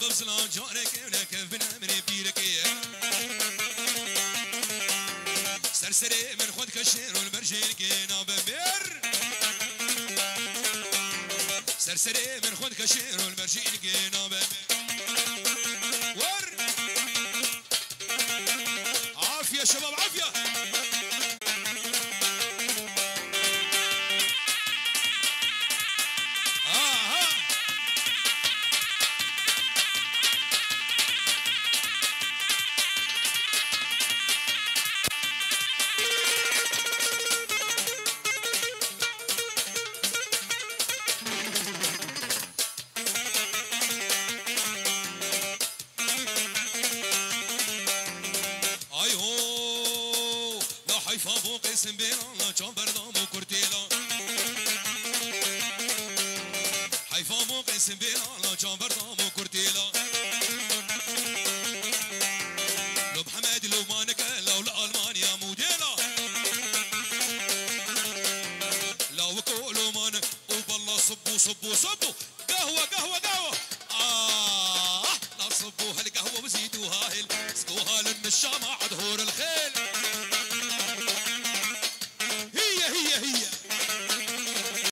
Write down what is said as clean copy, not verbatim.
ببزلا جارك ولك بنا من بيرك سرسري من خود كشير والبرجيل كينا بمير سرسري من خود كشير والبرجيل كينا بمير ور عافية شباب عافية فابو قسم بينا جنبر دامو كورتيلا حيفا مو قسم بينا جنبر دامو كورتيلا لو بحمد لو مانك لو لألمانيا موديلا لو كولو مان وبالله صبوا صبوا صبوا قهوة قهوة قهوة لا صبوا هالقهوة وزيدوها هل سقوها للنشامة عدهور الخير